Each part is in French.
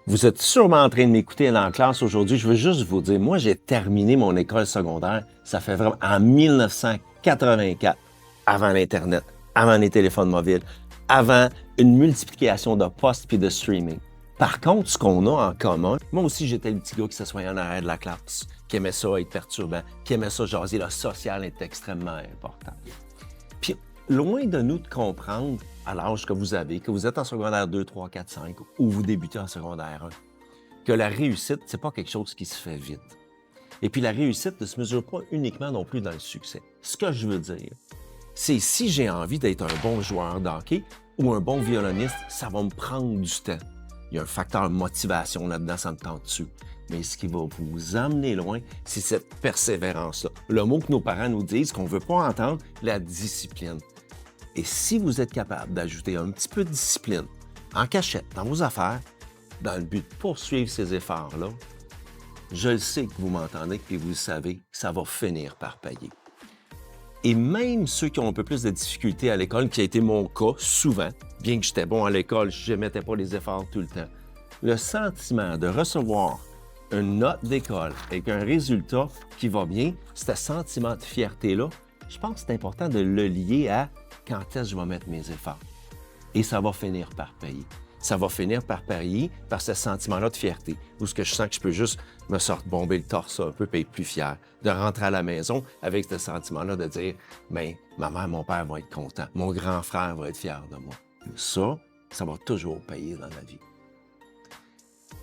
Vous êtes sûrement en train de m'écouter dans la classe aujourd'hui. Je veux juste vous dire, moi, j'ai terminé mon école secondaire, ça fait vraiment en 1984, avant l'Internet, avant les téléphones mobiles, avant une multiplication de postes puis de streaming. Par contre, ce qu'on a en commun, moi aussi, j'étais le petit gars qui s'assoyait en arrière de la classe, qui aimait ça être perturbant, qui aimait ça jaser. Le social est extrêmement important. Puis, loin de nous de comprendre, à l'âge que vous avez, que vous êtes en secondaire 2, 3, 4, 5, ou vous débutez en secondaire 1, que la réussite, c'est pas quelque chose qui se fait vite. Et puis, la réussite ne se mesure pas uniquement non plus dans le succès. Ce que je veux dire, c'est si j'ai envie d'être un bon joueur de hockey ou un bon violoniste, ça va me prendre du temps. Il y a un facteur motivation là-dedans, ça me tente dessus. Mais ce qui va vous emmener loin, c'est cette persévérance-là. Le mot que nos parents nous disent qu'on ne veut pas entendre, la discipline. Et si vous êtes capable d'ajouter un petit peu de discipline en cachette dans vos affaires, dans le but de poursuivre ces efforts-là, je le sais que vous m'entendez et vous le savez que ça va finir par payer. Et même ceux qui ont un peu plus de difficultés à l'école, qui a été mon cas souvent, bien que j'étais bon à l'école, je ne mettais pas les efforts tout le temps, le sentiment de recevoir une note d'école avec un résultat qui va bien, ce sentiment de fierté-là, je pense que c'est important de le lier à quand est-ce que je vais mettre mes efforts. Et ça va finir par payer. Ça va finir par payer par ce sentiment-là de fierté, où ce que je sens que je peux juste me sortir bomber le torse un peu et être plus fier, de rentrer à la maison avec ce sentiment-là de dire « Bien, ma mère, mon père vont être contents, mon grand frère va être fier de moi. » Ça va toujours payer dans la vie.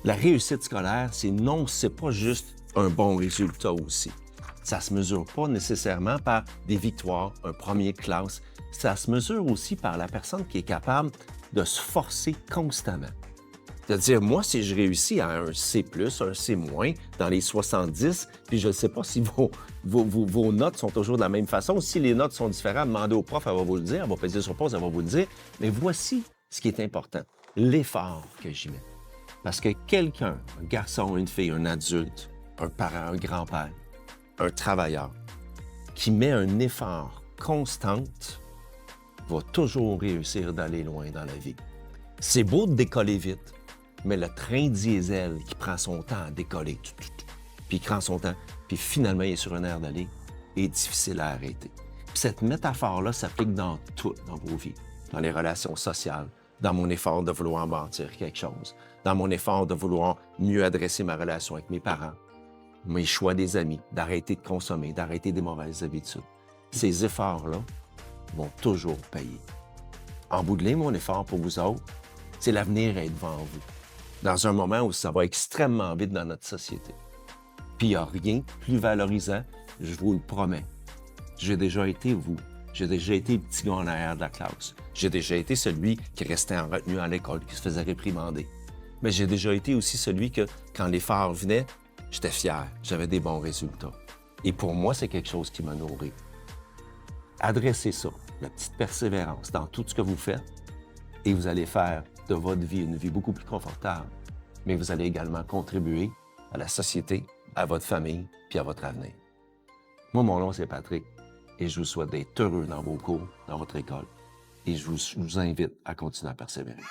La réussite scolaire, c'est pas juste un bon résultat aussi. Ça se mesure pas nécessairement par des victoires, un premier de classe. Ça se mesure aussi par la personne qui est capable de se forcer constamment. De dire, moi, si je réussis à un C+, un C-, dans les 70, puis je ne sais pas si vos notes sont toujours de la même façon. Si les notes sont différentes, demandez au prof, elle va vous le dire, elle va peser sur pause, elle va vous le dire. Mais voici ce qui est important, l'effort que j'y mets. Parce que quelqu'un, un garçon, une fille, un adulte, un parent, un grand-père, un travailleur, qui met un effort constant, va toujours réussir d'aller loin dans la vie. C'est beau de décoller vite, mais le train diesel qui prend son temps à décoller, puis il prend son temps, puis finalement il est sur un air d'aller, est difficile à arrêter. Puis cette métaphore-là s'applique dans tout dans vos vies, dans les relations sociales, dans mon effort de vouloir bâtir quelque chose, dans mon effort de vouloir mieux adresser ma relation avec mes parents, mes choix des amis, d'arrêter de consommer, d'arrêter des mauvaises habitudes. Ces efforts-là vont toujours payer. En bout de ligne, mon effort pour vous autres, c'est l'avenir est devant vous, dans un moment où ça va extrêmement vite dans notre société. Puis il n'y a rien de plus valorisant, je vous le promets. J'ai déjà été vous. J'ai déjà été le petit gars en arrière de la classe. J'ai déjà été celui qui restait en retenue à l'école, qui se faisait réprimander. Mais j'ai déjà été aussi celui que, quand l'effort venait, j'étais fier, j'avais des bons résultats. Et pour moi, c'est quelque chose qui m'a nourri. Adressez ça, la petite persévérance dans tout ce que vous faites, et vous allez faire de votre vie une vie beaucoup plus confortable. Mais vous allez également contribuer à la société, à votre famille, puis à votre avenir. Moi, mon nom, c'est Patrick, et je vous souhaite d'être heureux dans vos cours, dans votre école, et je vous invite à continuer à persévérer.